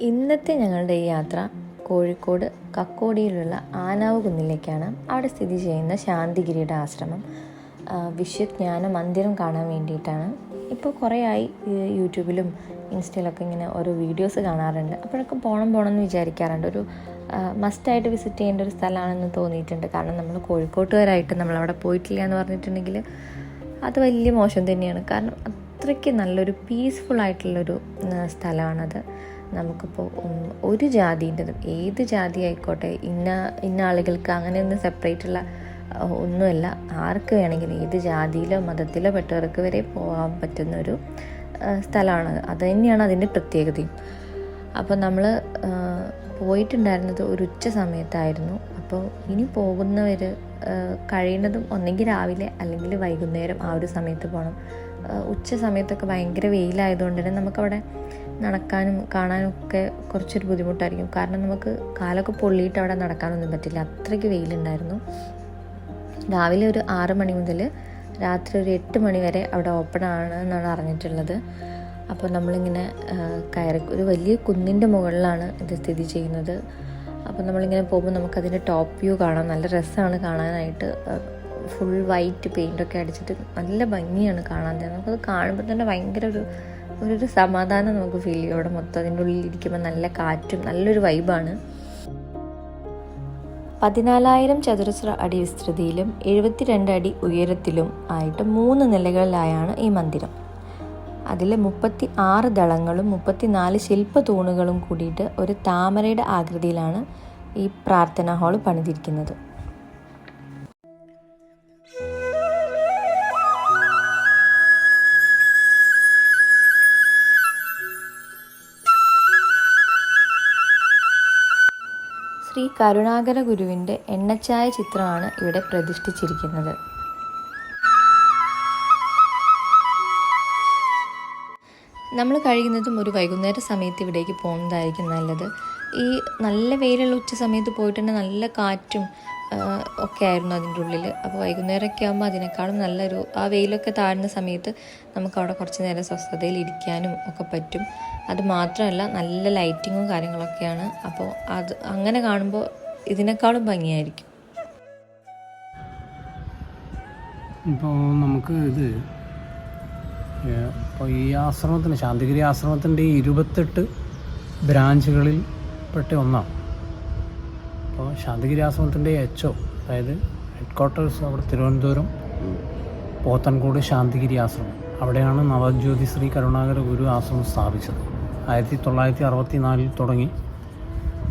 ഇന്നത്തെ ഞങ്ങളുടെ ഈ യാത്ര കോഴിക്കോട് കക്കോടിയിലുള്ള ആനാവ് കുന്നിലേക്കാണ്. അവിടെ സ്ഥിതി ചെയ്യുന്ന ശാന്തിഗിരിയുടെ ആശ്രമം വിശ്വജ്ഞാന മന്ദിരം കാണാൻ വേണ്ടിയിട്ടാണ്. ഇപ്പോൾ കുറേയായി യൂട്യൂബിലും ഇൻസ്റ്റയിലൊക്കെ ഇങ്ങനെ ഓരോ വീഡിയോസ് കാണാറുണ്ട്. അപ്പോഴൊക്കെ പോകണം എന്ന് വിചാരിക്കാറുണ്ട്. ഒരു മസ്റ്റായിട്ട് വിസിറ്റ് ചെയ്യേണ്ട ഒരു സ്ഥലമാണെന്ന് തോന്നിയിട്ടുണ്ട്. കാരണം നമ്മൾ കോഴിക്കോട്ടുകാരായിട്ട് നമ്മളവിടെ പോയിട്ടില്ല എന്ന് പറഞ്ഞിട്ടുണ്ടെങ്കിൽ അത് വലിയ മോശം തന്നെയാണ്. കാരണം അത്രയ്ക്ക് നല്ലൊരു പീസ്ഫുള്ളായിട്ടുള്ളൊരു സ്ഥലമാണത്. നമുക്കിപ്പോൾ ഒരു ജാതിൻ്റെതും ഏത് ജാതി ആയിക്കോട്ടെ, ഇന്ന ആളുകൾക്ക് അങ്ങനെയൊന്നും സെപ്പറേറ്റുള്ള ഒന്നുമല്ല. ആർക്ക് വേണമെങ്കിലും ഏത് ജാതിയിലോ മതത്തിലോ പെട്ടവർക്ക് വരെ പോകാൻ പറ്റുന്നൊരു സ്ഥലമാണത്. അത് തന്നെയാണ് അതിൻ്റെ പ്രത്യേകതയും. അപ്പോൾ നമ്മൾ പോയിട്ടുണ്ടായിരുന്നത് ഒരു ഉച്ച സമയത്തായിരുന്നു. അപ്പോൾ ഇനി പോകുന്നവർ കഴിയുന്നതും ഒന്നെങ്കിൽ രാവിലെ അല്ലെങ്കിൽ വൈകുന്നേരം ആ ഒരു സമയത്ത് പോകണം. ഉച്ച സമയത്തൊക്കെ ഭയങ്കര വെയിലായതുകൊണ്ട് തന്നെ നമുക്കവിടെ നടക്കാനും കാണാനും ഒക്കെ കുറച്ചൊരു ബുദ്ധിമുട്ടായിരിക്കും. കാരണം നമുക്ക് കാലൊക്കെ പൊള്ളിയിട്ട് അവിടെ നടക്കാനൊന്നും പറ്റില്ല, അത്രയ്ക്ക് വെയിലുണ്ടായിരുന്നു. രാവിലെ ഒരു 6 മണി മുതൽ രാത്രി ഒരു 8 മണി വരെ അവിടെ ഓപ്പൺ ആണ് എന്നാണ് അറിഞ്ഞിട്ടുള്ളത്. അപ്പോൾ നമ്മളിങ്ങനെ കയറി ഒരു വലിയ കുന്നിൻ്റെ മുകളിലാണ് ഇത് സ്ഥിതി ചെയ്യുന്നത്. അപ്പോൾ നമ്മളിങ്ങനെ പോകുമ്പോൾ നമുക്കതിൻ്റെ ടോപ്പ് വ്യൂ കാണാം. നല്ല രസമാണ് കാണാനായിട്ട്. ഫുൾ വൈറ്റ് പെയിൻ്റൊക്കെ അടിച്ചിട്ട് നല്ല ഭംഗിയാണ് കാണാൻ തന്നെ. നമുക്കത് കാണുമ്പോൾ തന്നെ ഭയങ്കര ഒരു സമാധാനം നമുക്ക് ഫീൽ ചെയ്യും. അവിടെ മൊത്തം അതിൻ്റെ ഉള്ളിൽ ഇരിക്കുമ്പോൾ നല്ല കാറ്റും നല്ലൊരു വൈബാണ്. 14,000 ചതുരശ്ര അടി വിസ്തൃതിയിലും 72 അടി ഉയരത്തിലും ആയിട്ട് 3 നിലകളിലായാണ് ഈ മന്ദിരം. അതിൽ 36 ദളങ്ങളും 34 ശില്പ തൂണുകളും കൂടിയിട്ട് ഒരു താമരയുടെ ആകൃതിയിലാണ് ഈ പ്രാർത്ഥനാ ഹാൾ പണിതിരിക്കുന്നത്. ശ്രീ കരുണാകര ഗുരുവിൻ്റെ എണ്ണച്ചായ ചിത്രമാണ് ഇവിടെ പ്രതിഷ്ഠിച്ചിരിക്കുന്നത്. നമ്മൾ കഴിയുന്നതും ഒരു വൈകുന്നേര സമയത്ത് ഇവിടേക്ക് പോകുന്നതായിരിക്കും നല്ലത്. ഈ നല്ല വെയിലുള്ള ഉച്ച സമയത്ത് പോയിട്ടുണ്ടെങ്കിൽ നല്ല കാറ്റും ഒക്കെ ആയിരുന്നു അതിൻ്റെ ഉള്ളിൽ. അപ്പോൾ വൈകുന്നേരമൊക്കെ ആകുമ്പോൾ അതിനേക്കാളും നല്ലൊരു ആ വെയിലൊക്കെ താഴുന്ന സമയത്ത് നമുക്കവിടെ കുറച്ച് നേരം സ്വസ്ഥതയിൽ ഇരിക്കാനും ഒക്കെ പറ്റും. അത് മാത്രമല്ല നല്ല ലൈറ്റിങ്ങും കാര്യങ്ങളൊക്കെയാണ്. അപ്പോൾ അത് അങ്ങനെ കാണുമ്പോൾ ഇതിനേക്കാളും ഭംഗിയായിരിക്കും. ഇപ്പോൾ നമുക്ക് ഇപ്പോൾ ഈ ആശ്രമത്തിന് ശാന്തിഗിരി ആശ്രമത്തിൻ്റെ 28 ബ്രാഞ്ചുകളിൽ പെട്ട ഒന്നാണ്. അപ്പോൾ ശാന്തിഗിരി ആശ്രമത്തിൻ്റെ HO, അതായത് ഹെഡ് ക്വാർട്ടേഴ്സ് അവിടെ തിരുവനന്തപുരം പോത്തൻകോട് ശാന്തിഗിരി ആശ്രമം. അവിടെയാണ് നവജ്യോതി ശ്രീ കരുണാകര ഗുരു ആശ്രമം സ്ഥാപിച്ചത്. 1964 തുടങ്ങി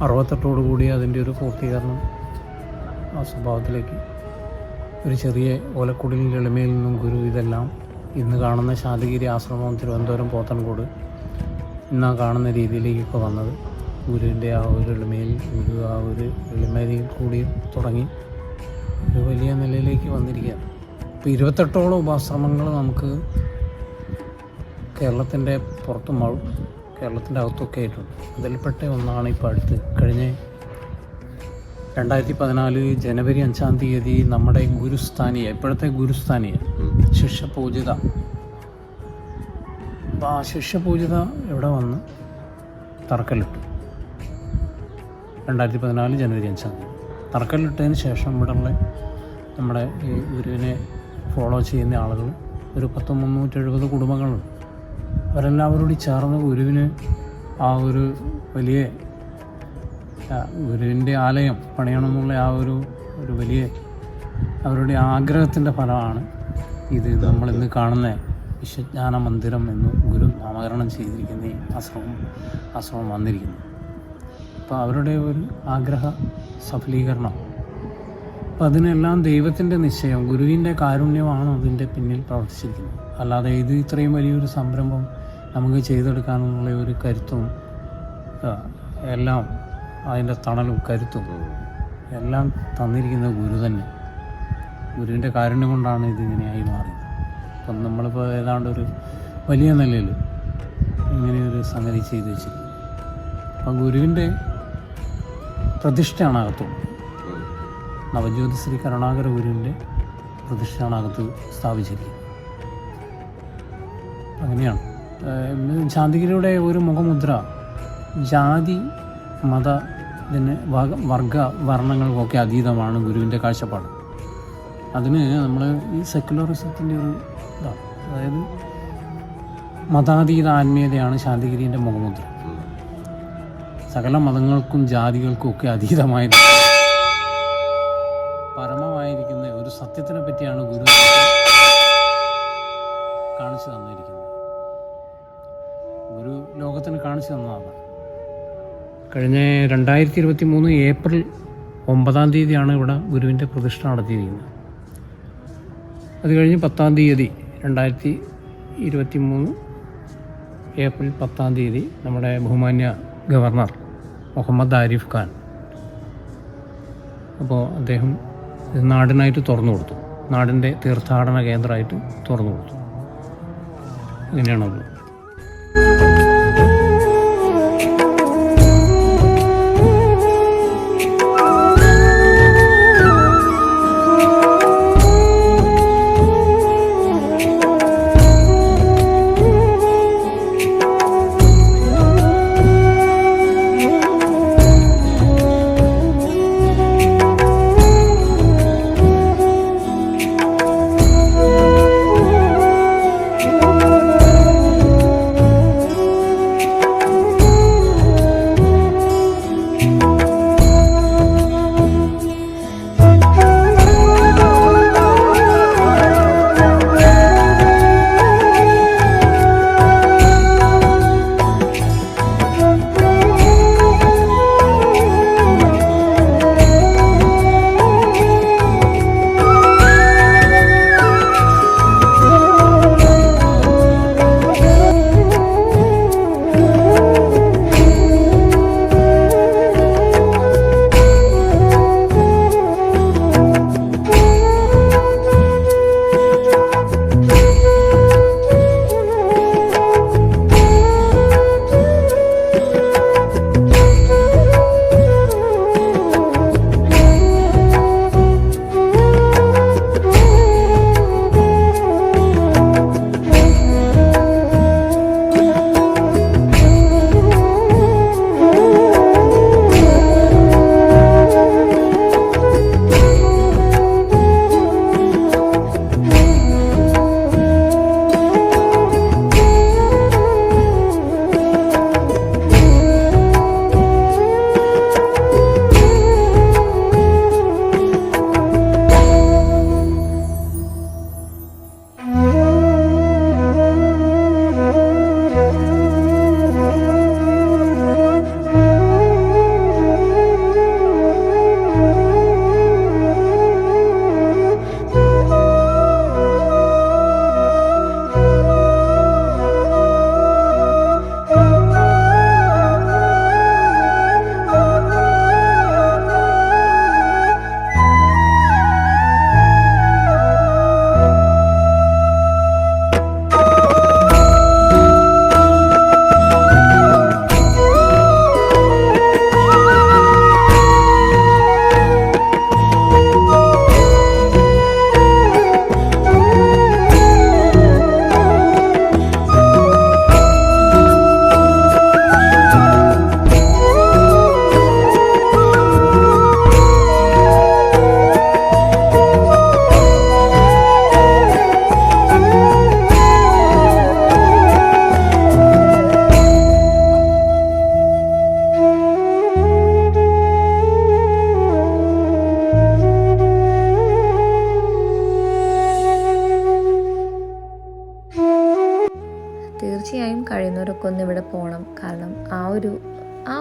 68 അതിൻ്റെ ഒരു പൂർത്തീകരണം ആ സ്വഭാവത്തിലേക്ക് ഒരു ചെറിയ ഓലക്കുടിലിൻ്റെ എളിമയിൽ നിന്നും ഗുരു ഇതെല്ലാം ഇന്ന് കാണുന്ന ശാന്തിഗിരി ആശ്രമം തിരുവനന്തപുരം പോത്തൻകോട് ഇന്ന് കാണുന്ന രീതിയിലേക്കൊക്കെ വന്നത് ഗുരുവിൻ്റെ ആ ഒരു എളിമയിൽ, ഗുരു ആ ഒരു എളിമയിൽ കൂടി തുടങ്ങി ഒരു വലിയ നിലയിലേക്ക് വന്നിരിക്കുകയാണ്. ഇപ്പോൾ 28ഓളം ഉപാശ്രമങ്ങൾ നമുക്ക് കേരളത്തിൻ്റെ പുറത്തും കേരളത്തിൻ്റെ അകത്തൊക്കെ ആയിട്ടുണ്ട്. അതിൽപ്പെട്ട ഒന്നാണ് ഇപ്പോൾ അടുത്ത് കഴിഞ്ഞ 2014 ജനുവരി 5-ാം തീയതി നമ്മുടെ ഗുരുസ്ഥാനിയ, ഇപ്പോഴത്തെ ഗുരുസ്ഥാനിയ ശിഷ്യപൂജിത, അപ്പോൾ ആ ശിഷ്യപൂജിത ഇവിടെ വന്ന് തറക്കല്ലിട്ടു. 2014 ജനുവരി 5-ാം തീയതി തറക്കല്ലിട്ടതിന് ശേഷം ഇവിടെയുള്ള നമ്മുടെ ഈ ഗുരുവിനെ ഫോളോ ചെയ്യുന്ന ആളുകൾ ഒരു 370 കുടുംബങ്ങളുണ്ട്. അവരെല്ലാവരോടും ചേർന്ന് ഗുരുവിന് ആ ഒരു വലിയ ഗുരുവിൻ്റെ ആലയം പണിയണമെന്നുള്ള ആ ഒരു വലിയ അവരുടെ ആഗ്രഹത്തിൻ്റെ ഫലമാണ് ഇത് നമ്മളിന്ന് കാണുന്ന വിശ്വജ്ഞാന മന്ദിരം എന്ന് ഗുരു നാമകരണം ചെയ്തിരിക്കുന്ന ഈ ആശ്രമം വന്നിരിക്കുന്നത്. അപ്പോൾ അവരുടെ ഒരു ആഗ്രഹ സഫലീകരണം. അപ്പോൾ അതിനെല്ലാം ദൈവത്തിൻ്റെ നിശ്ചയം, ഗുരുവിൻ്റെ കാരുണ്യമാണ് അതിൻ്റെ പിന്നിൽ പ്രവർത്തിച്ചിരിക്കുന്നത്. അല്ലാതെ ഇത് ഇത്രയും വലിയൊരു സംരംഭം നമുക്ക് ചെയ്തെടുക്കാനുള്ള ഒരു കരുത്തും എല്ലാം അതിൻ്റെ തണലും കരുത്തും എല്ലാം തന്നിരിക്കുന്ന ഗുരു തന്നെ. ഗുരുവിൻ്റെ കാരുണ്യം കൊണ്ടാണ് ഇതിങ്ങനെയായി മാറിയത്. അപ്പം നമ്മളിപ്പോൾ ഏതാണ്ട് ഒരു വലിയ നിലയിൽ ഇങ്ങനെയൊരു സംഗതി ചെയ്ത് വെച്ചിരിക്കുന്നത്. അപ്പം ഗുരുവിൻ്റെ പ്രതിഷ്ഠയാണ് അകത്തുള്ളത്. നവജ്യോതി ശ്രീ കരുണാകര ഗുരുവിൻ്റെ പ്രതിഷ്ഠയാണ് അകത്ത് സ്ഥാപിച്ചിരിക്കുന്നത്. അങ്ങനെയാണ് ശാന്തിഗിരിയുടെ ഒരു മുഖമുദ്ര ജാതി മത ഇതിന് വർഗ വർണ്ണങ്ങൾക്കൊക്കെ അതീതമാണ് ഗുരുവിൻ്റെ കാഴ്ചപ്പാട്. അതിന് നമ്മൾ ഈ സെക്കുലറിസത്തിൻ്റെ ഒരു ഇതാണ്, അതായത് മതാതീത ആത്മീയതയാണ് ശാന്തിഗിരിൻ്റെ മുഖമുദ്ര. സകല മതങ്ങൾക്കും ജാതികൾക്കും ഒക്കെ അതീതമായത് പരമമായിരിക്കുന്ന ഒരു സത്യത്തിനെ പറ്റിയാണ് ഗുരു കാണിച്ചു തന്നിരിക്കുന്നത്. ഗുരു ലോകത്തിന് കാണിച്ചു തന്നതാണ്. കഴിഞ്ഞ 2023 ഏപ്രിൽ 9 ഇവിടെ ഗുരുവിൻ്റെ പ്രതിഷ്ഠ നടത്തിയിരിക്കുന്നത്. അത് കഴിഞ്ഞ് 2023 ഏപ്രിൽ 10 നമ്മുടെ ബഹുമാന്യ ഗവർണർ മുഹമ്മദ് ആരിഫ് ഖാൻ അപ്പോൾ അദ്ദേഹം നാടിനായിട്ട് തുറന്നു കൊടുത്തു, നാടിൻ്റെ തീർത്ഥാടന കേന്ദ്രമായിട്ട് തുറന്നു കൊടുത്തു. ഇങ്ങനെയാണത്. തീർച്ചയായും കഴിയുന്നവരൊക്കെ ഒന്ന് ഇവിടെ പോകണം. കാരണം ആ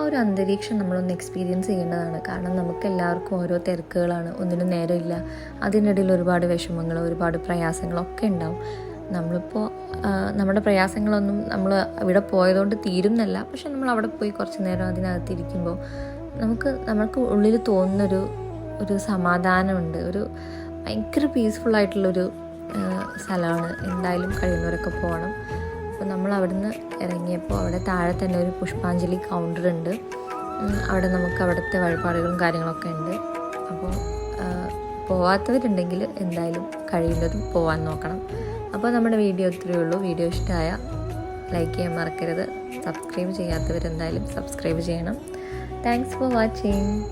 ഒരു അന്തരീക്ഷം നമ്മളൊന്ന് എക്സ്പീരിയൻസ് ചെയ്യേണ്ടതാണ്. കാരണം നമുക്ക് എല്ലാവർക്കും ഓരോ തിരക്കുകളാണ്, ഒന്നിനും നേരമില്ല. അതിനിടയിൽ ഒരുപാട് വിഷമങ്ങൾ, ഒരുപാട് പ്രയാസങ്ങളൊക്കെ ഉണ്ടാവും. നമ്മളിപ്പോൾ നമ്മുടെ പ്രയാസങ്ങളൊന്നും നമ്മൾ ഇവിടെ പോയതുകൊണ്ട് തീരുന്നല്ല. പക്ഷെ നമ്മൾ അവിടെ പോയി കുറച്ച് നേരം അതിനകത്തിരിക്കുമ്പോൾ നമുക്ക് ഉള്ളിൽ തോന്നുന്നൊരു സമാധാനമുണ്ട്. ഒരു ഭയങ്കര പീസ്ഫുള്ളായിട്ടുള്ളൊരു സ്ഥലമാണ്. എന്തായാലും കഴിയുന്നവരൊക്കെ പോകണം. അപ്പോൾ നമ്മൾ അവിടുന്ന് ഇറങ്ങിയപ്പോൾ അവിടെ താഴെ തന്നെ ഒരു പുഷ്പാഞ്ജലി കൗണ്ടർ ഉണ്ട്. അവിടെ നമുക്ക് അവിടുത്തെ വഴിപാടുകളും കാര്യങ്ങളൊക്കെ ഉണ്ട്. അപ്പോൾ പോവാത്തവരുണ്ടെങ്കിൽ എന്തായാലും കഴിയുന്നതും പോകാൻ നോക്കണം. അപ്പോൾ നമ്മുടെ വീഡിയോ ഇത്രയേ ഉള്ളൂ. വീഡിയോ ഇഷ്ടമായ ലൈക്ക് ചെയ്യാൻ മറക്കരുത്, സബ്സ്ക്രൈബ് ചെയ്യാത്തവരെന്തായാലും സബ്സ്ക്രൈബ് ചെയ്യണം. Thanks for watching.